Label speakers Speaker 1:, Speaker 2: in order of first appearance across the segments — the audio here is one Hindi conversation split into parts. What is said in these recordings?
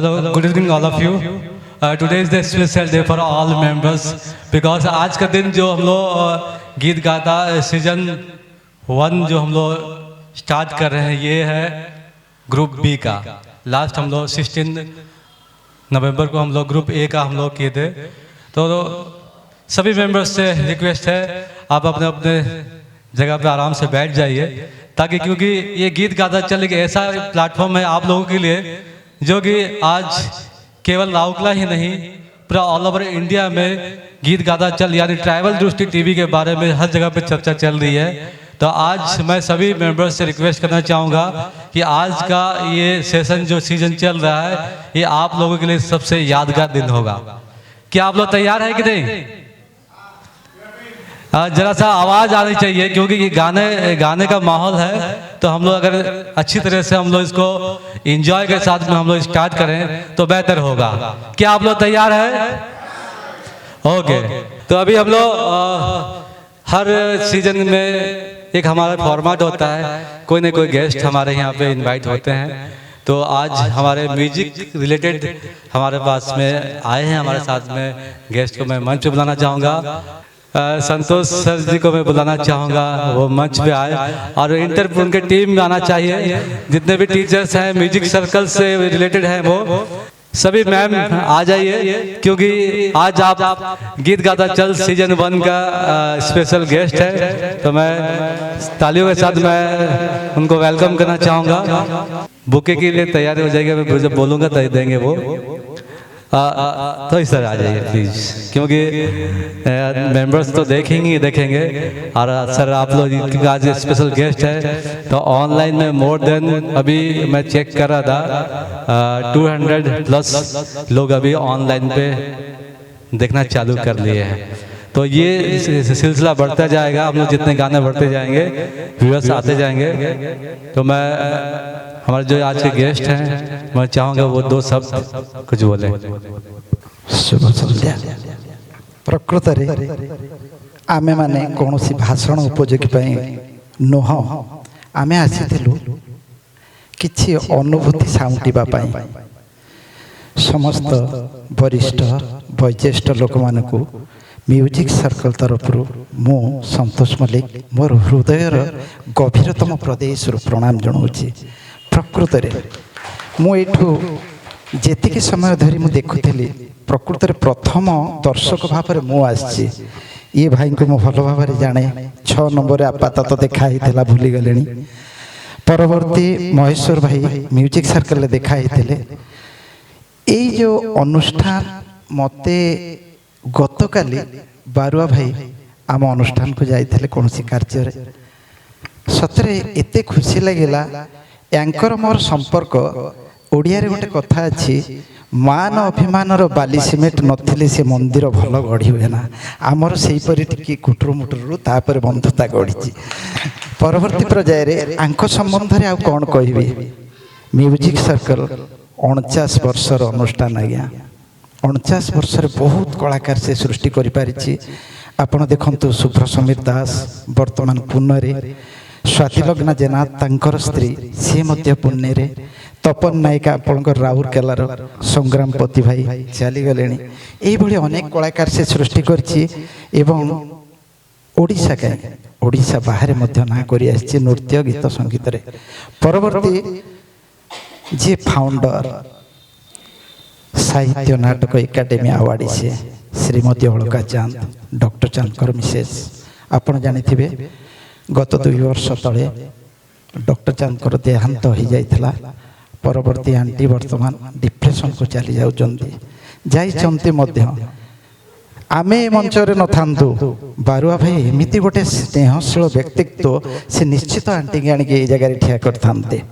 Speaker 1: Hello, good evening all of you. Today is the special day for all members because आज का दिन जो हम लोग गीत गाता सीजन 1 जो हम लोग स्टार्ट कर रहे हैं ये है ग्रुप बी का। लास्ट हम लोग 16 नवंबर को हम लोग ग्रुप ए का हम लोग किए थे। तो सभी मेंबर्स से रिक्वेस्ट है आप अपने अपने जगह पे आराम से बैठ जाइए ताकि क्योंकि ये गीत गाता चल एक ऐसा प्लेटफॉर्म है आप लोगों के लिए जो कि आज केवल राउरकेला ही नहीं पूरा ऑल ओवर इंडिया में गीत गाता चल यानी ट्राइबल दृष्टि टीवी के बारे में हर जगह पे चर्चा चल रही है। तो आज मैं सभी मेंबर्स से रिक्वेस्ट करना चाहूँगा कि आज का ये सेशन जो सीजन चल रहा है ये आप लोगों के लिए सबसे यादगार दिन होगा। क्या आप लोग तैयार हैं कि नहीं? जरा सा आवाज़ आनी चाहिए क्योंकि ये गाने का माहौल है। तो हम लोग अगर अच्छी तरह से हम लोग इसको एंजॉय के साथ में हम लोग स्टार्ट करें तो बेहतर होगा। क्या आप लोग तैयार हैं? ओके। तो अभी हम लोग हर सीजन में एक हमारा फॉर्मेट होता है, कोई ना कोई गेस्ट हमारे यहाँ पे इनवाइट होते हैं। तो आज हमारे म्यूजिक रिलेटेड हमारे पास में आए हैं, हमारे साथ में गेस्ट को मैं मंच पे बुलाना चाहूँगा। संतोष सर जी को मैं बुलाना चाहूँगा, वो मंच पे आए और इंटरव्यू उनके टीम में आना चाहिए। जितने भी टीचर्स हैं म्यूजिक सर्कल से रिलेटेड हैं वो सभी मैम आ जाइए क्योंकि आज आप गीत गाता चल सीजन 1 का स्पेशल गेस्ट है। तो मैं तालियों के साथ मैं उनको वेलकम करना चाहूँगा। बुके के लिए तैयारी हो जाएगी, मैं जब बोलूँगा तो देंगे वो। तो इस तरह आ जाइए प्लीज़ क्योंकि मेंबर्स तो देखेंगे और सर आप लोग आज स्पेशल गेस्ट है। तो ऑनलाइन में मोर देन अभी मैं चेक कर रहा था 200+ लोग अभी ऑनलाइन पे देखना चालू कर लिए हैं। तो ये सिलसिला बढ़ता जाएगा, हम लोग जितने गाने बढ़ते जाएंगे व्यूअर्स आते जाएंगे। तो मैं हमारे जो आज के गेस्ट हैं मैं चाहूँगा वो 2 शब्द कुछ बोले।
Speaker 2: शुभ संध्या। प्रकृतरे आमे माने कौनसी भाषण उपयोगी पाई नुह आमे आसीथिलु किछि अनुभूति साउंटिबा पाई समस्त वरिष्ठ वयोज्येष्ठ लोक मानकु म्यूजिक सर्कल तरफ मु संतोष मल्लिक मोर हृदयर गभीरतम प्रदेश प्रणाम जनाऊँगी। प्रकृतरे मुठू जेतिकी समय धरी मु देखुली प्रकृतरे प्रथम दर्शक भाव में मु आसी ये भाई को मु भल भाव जाने 6 नंबर आपातत देखाई भूली गले। परवर्ती महेश्वर भाई म्यूजिक सर्कल देखाई ये जो अनुष्ठान मते गतकाली बारुआ भाई आम अनुष्ठान को जाइए कौन सी कार्य सतरे एते खुशी लगिला। यांकर मोर संपर्क ओडिया रे गोटे कथा अच्छी मान अभिमानर बाली सिमेंट नथिले से मंदिर भल गढ़ी हुए ना आमर से टी कुटुर मुटुर तापर बंधुता गढ़ी। परवर्ती पर्याय रे आंक संबंध रे आ कौन कहबी म्यूजिक सर्कल 49 वर्षर अनुष्ठान आज्ञा 49 वर्ष बहुत कलाकार से सृष्टि करि आपण देखंतु शुभ्र समीर दास वर्तमान पुण्य स्वातिलग्ना जेना तांकर स्त्री सी मध्य पुण्य रे तपन नायिका आपणकर राउरकेलार संग्राम पति भाई चली गले। यही अनेक कलाकार से सृष्टि करछि एवं ओडिशा के ओडिशा बाहर मध्य ना करि आछि नृत्य गीत संगीत रे। परवर्ती जे फाउंडर साहित्य नाटक एकाडेमी अवार्ड से श्रीमती अलका चांद डॉक्टर चांदकर मिसेस आपण जानिथिबे गत 2 वर्ष तले डॉक्टर चांदकर देहांत हो जाइथिला। परवर्ती आंटी वर्तमान डिप्रेशन को चली जाइछन्ते मध्य आमे मंच रे न थांतु बारुआ भाई एमिति गोटे स्नेहशील व्यक्तित्व से निश्चित आंटी के आनिके ए जगह ठिया करथांते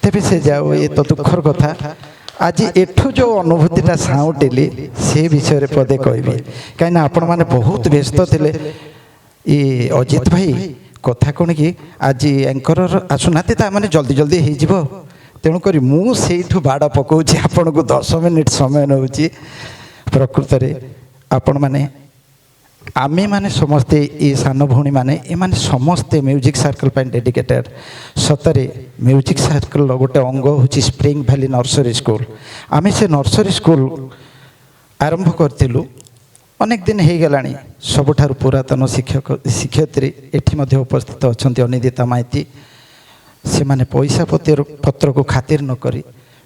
Speaker 2: तेबे से जाओ ये तो दुखर कथा। आज एठू जो अनुभूतिटा साउंटेली से विषय पदे कहबी कहीं आपण मैंने बहुत व्यस्त थे। ये अजित भाई कथा कौन कि आज एंकर आसुना मैंने जल्दी जल्दी हो तेणुक मुझे बाड़ पकाऊँ आपण को 10 मिनिट समय नौ प्रकृत में आपण मैंने आमे माने समस्ते ये सान भौणी माने एमाने समस्ते म्यूजिक सर्कल पर डेडिकेटेड सतरे म्यूजिक सर्कल गोटे अंग हूँ स्प्रिंग वैली नर्सरी स्कूल आमे से नर्सरी स्कूल आरंभ करथिलु अनेक दिन हो गला सबुठार पुरातन शिक्षक शिक्षयित्री एठी मध्य उपस्थित अच्छा अनिदिता माइती से माने पैसा पत्र को खातिर न करी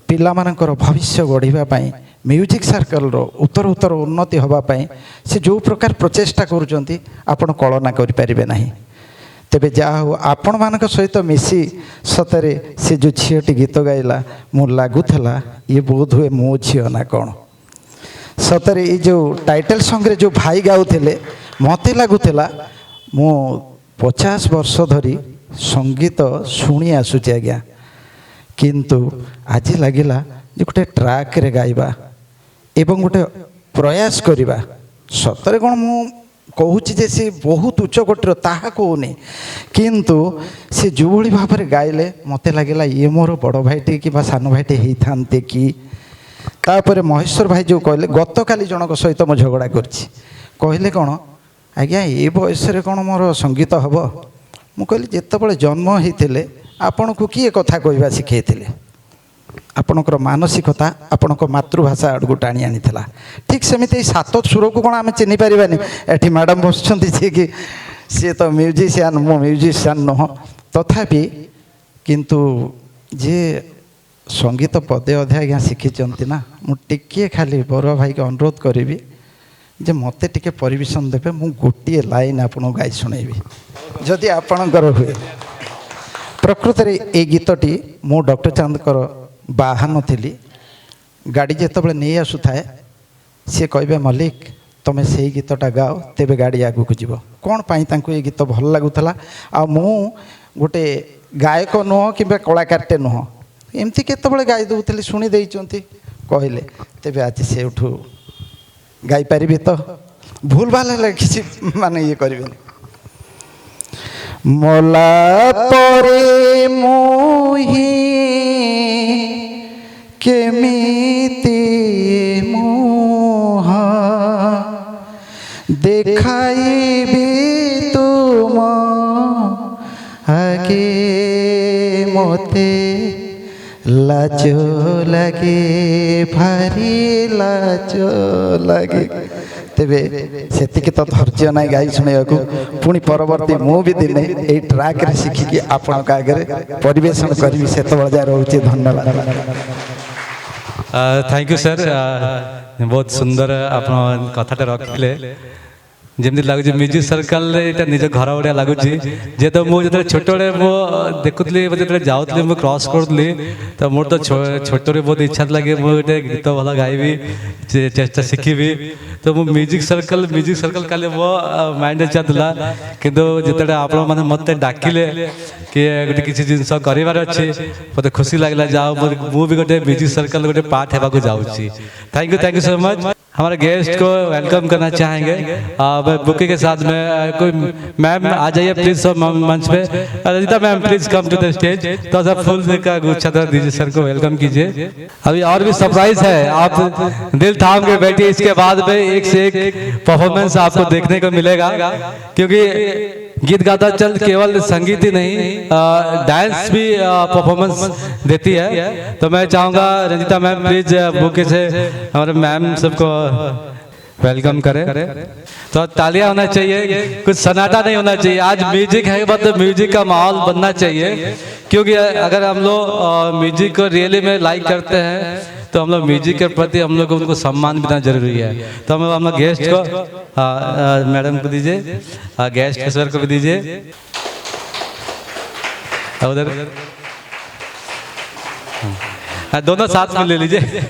Speaker 2: पिला मानकर भविष्य गढ़ापी म्यूजिक सर्कल उत्तर उत्तर उन्नति होगापाई से जो प्रकार प्रचेषा करुँच आपण कलना करें ना तेबे जहा हो आपण मान सहित मिसी सतरे से जो झीटी गीत गाइला मु लगुला ये बोध हुए मो झी ना कौन सतरे ये जो टाइटल सॉन्ग रे जो भाई गाउथिले मते लगुला मु 50 वर्ष धरी संगीत शुणी आसुची आज्ञा किंतु आज लगिला जे गोटे ट्रैक रे गाइबा एवं गोटे प्रयास करिबा सतरे कोन मु कहूची जे से बहुत उच्च कोटर ताहा कहूनी किंतु से जो भली भाव में गाइले मते लगिला ये मोर बड़ भाईटे कि सान भाईटे ही थांते कि तापर महेश्वर भाई जो कहले गत काली जनक सहित मो झगड़ा करछि कहले कौन आज्ञा ये बयस कौन मोर संगीत हम मु कहली जितेबाला जन्म होते आपण को किए कथा कहवा शिखई आपणकर मानसिकता आपण मातृभाषा आड़ को टाणी आनी ठीक सेमती सात सुर को कौन आम चिन्ह पारानी एटी मैडम बस कि सी तो म्यूजिशियन मो म्यूजिशियन नुह तथापि किंतु जे संगीत पदे अधे आज्ञा शिखी ना मुझे खाली बर भाई के अनुरोध करी जे मत टे परिवेशन देवे मु गोटे लाइन आपको गाई शुणेबी जदि आपणकर हुए प्रकृत में ये गीतटी मु डॉक्टर चांदकर बाहन थी गाड़ी जिते नहीं आसुए सी कहे मल्लिक तुम्हें से गीतटा गाओ तेरे गाड़ी आगू को जीव कौन पाई ये गीत भल लगुला आ मु गोटे गायक नुह कि कलाकारटे नुह एमती केतबले गाई दूसरी शुणी कहले तेरे आज से उठू गाई पारि तो भूल भाल किसी माने ये करें मोला परे मोही केमिति मोह देखाइबी तुम आगे मोते लाज लगे भारी लाज लगे तेबे सेतिके तो धैर्य ना गाई शुणा पुणी परवर्ती मु भी दिने ये ट्रैक रे शिखिकी आपण आगे परिवेशन करी से जाए रोचे धन्यवाद
Speaker 1: थैंक यू सर बहुत सुंदर आप कथाटा रखिले जमी लगुच म्यूजिक सर्कल ये निज घर भाया लगुच जेहेतु मुझे छोट मो देखुली जो जाऊली मुझे क्रॉस करूली तो मोर तो छोट बहुत इच्छा था कि मुझे गीत भल गायबी चेष्टा शिखी तो मु म्यूजिक सर्कल खाली मो माइंड चलता किंतु जिते आप मत डाकिले कि गोटे किसी जिनस करार अच्छे मत खुशी लगला जाओ मुझे गोटे म्यूजिक सर्कल गोटे पार्ट होगा जाऊँगी थैंक यू सो मच हमारे गेस्ट को वेलकम करना चाहेंगे बुके के साथ में कोई मैम आ जाइए प्लीज सब मंच पे Rajita ma'am please come to the stage तो सब फूल का गुच्छा दीजिए सर को वेलकम कीजिए अभी और भी सरप्राइज है आप दिल थाम के बैठिए इसके बाद में एक से एक परफॉर्मेंस आपको देखने को मिलेगा क्योंकि गीत गाता चल केवल संगीत ही नहीं डांस भी परफॉर्मेंस देती है तो मैं चाहूँगा रंजिता मैम प्लीज बुके से हमारे मैम सबको वेलकम करें तो तालियां होना चाहिए कुछ सन्नाटा नहीं होना चाहिए आज म्यूजिक है मतलब म्यूजिक का माहौल बनना चाहिए क्योंकि अगर हम लोग म्यूजिक को रियली में लाइक करते हैं तो हम लोग म्यूजिक के प्रति हम लोग को उनको सम्मान देना जरूरी है तो हम लोग गेस्ट को मैडम को दीजिए गेस्ट के सर को भी दीजिए उधर दोनों साथ में ले लीजिए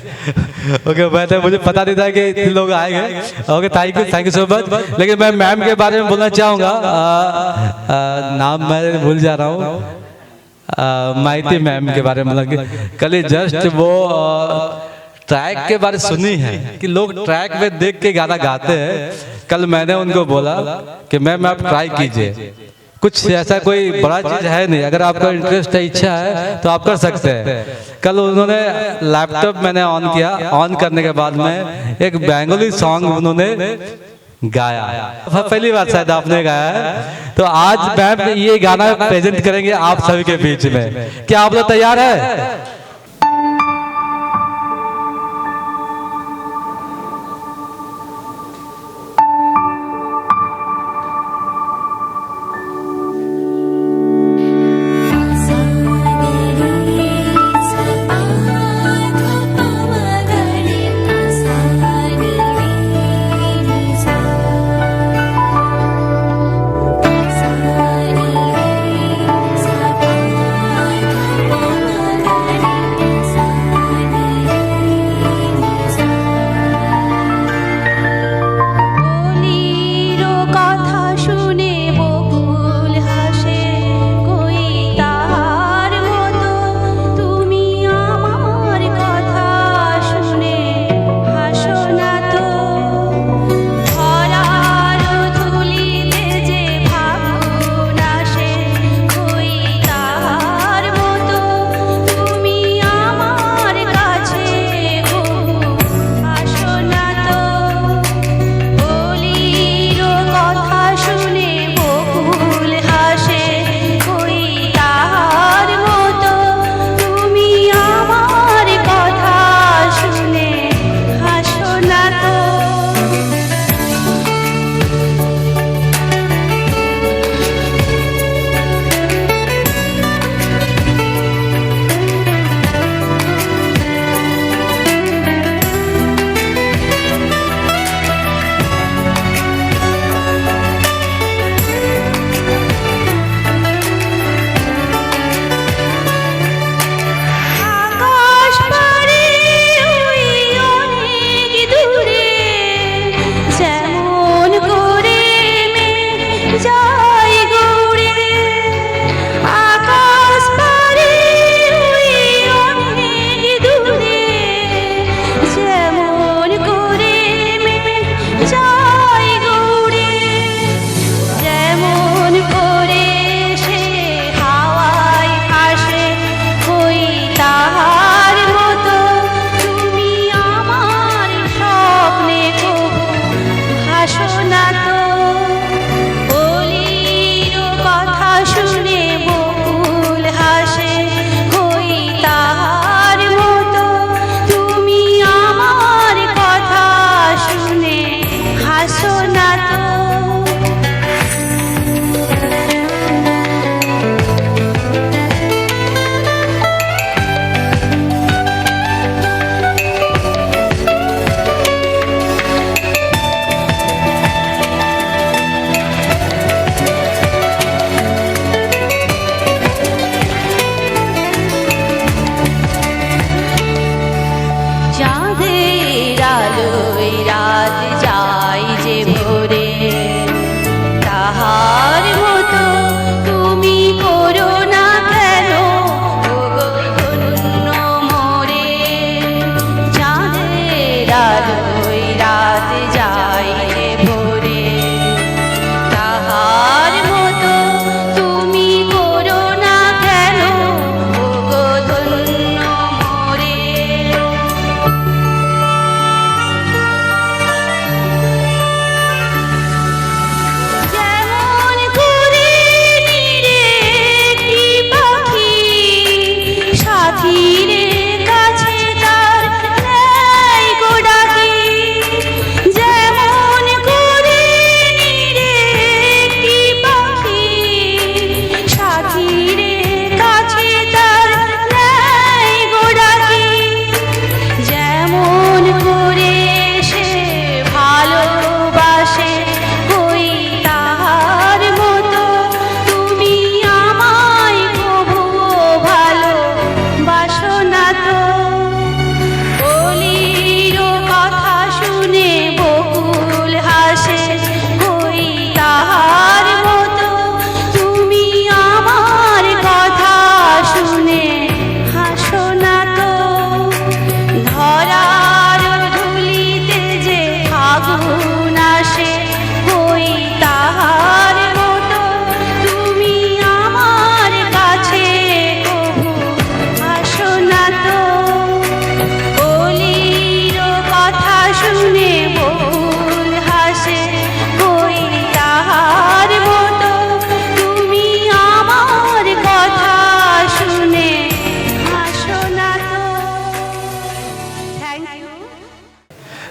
Speaker 1: ओके मैं मुझे पता नहीं था कि इतने लोग आएंगे okay thank you so much लेकिन मैं मैम के बारे में बोलना चाहूँगा नाम मैं भूल जा रहा हूँ माइती मैम के बारे में कल जस्ट वो ट्रैक के बारे सुनी है कि लोग ट्रैक में देख के गाना गाते हैं कल मैंने उनको बोला कि मैम आप ट्राई कीजिए कुछ ऐसा कोई बड़ा चीज है नहीं अगर आपका इंटरेस्ट है इच्छा है तो आप कर सकते हैं कल उन्होंने लैपटॉप मैंने ऑन किया ऑन करने के बाद में एक बंगाली सॉन्ग उन्होंने गाया। पहली बार शायद आपने गाया है, तो आज मैम ये गाना प्रेजेंट करेंगे आप सभी के बीच में। क्या आप लोग तैयार है?
Speaker 3: Sa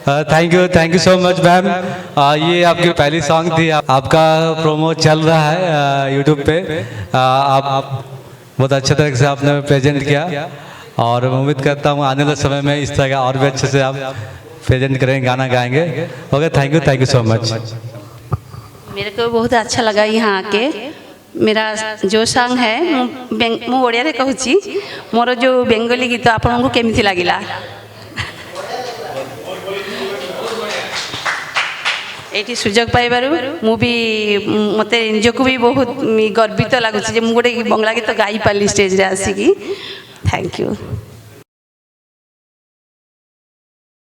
Speaker 1: thank you so much ma'am. ये आपकी पहली सॉन्ग थी, आपका प्रोमो चल रहा है यूट्यूब पे। आप बहुत अच्छे तरह से आपने प्रेजेंट किया और मैं उम्मीद करता हूँ आने वाले समय में इस तरह का और भी अच्छे से आप प्रेजेंट करेंगे, गाना गाएंगे। Okay, thank you so much.
Speaker 3: मेरे को बहुत अच्छा लगा यहाँ आके। मेरा जो सॉन्ग है मु ओडिया कहूँ, मोर जो बेंगली गीत आपको केमिति लगिला? ये सुजोग पाइबारू मु भी मते निजको भी बहुत गर्वित लगुच जे मु गोटे बंगला गीत गाई पाली स्टेज रे आसिकी। Thank you.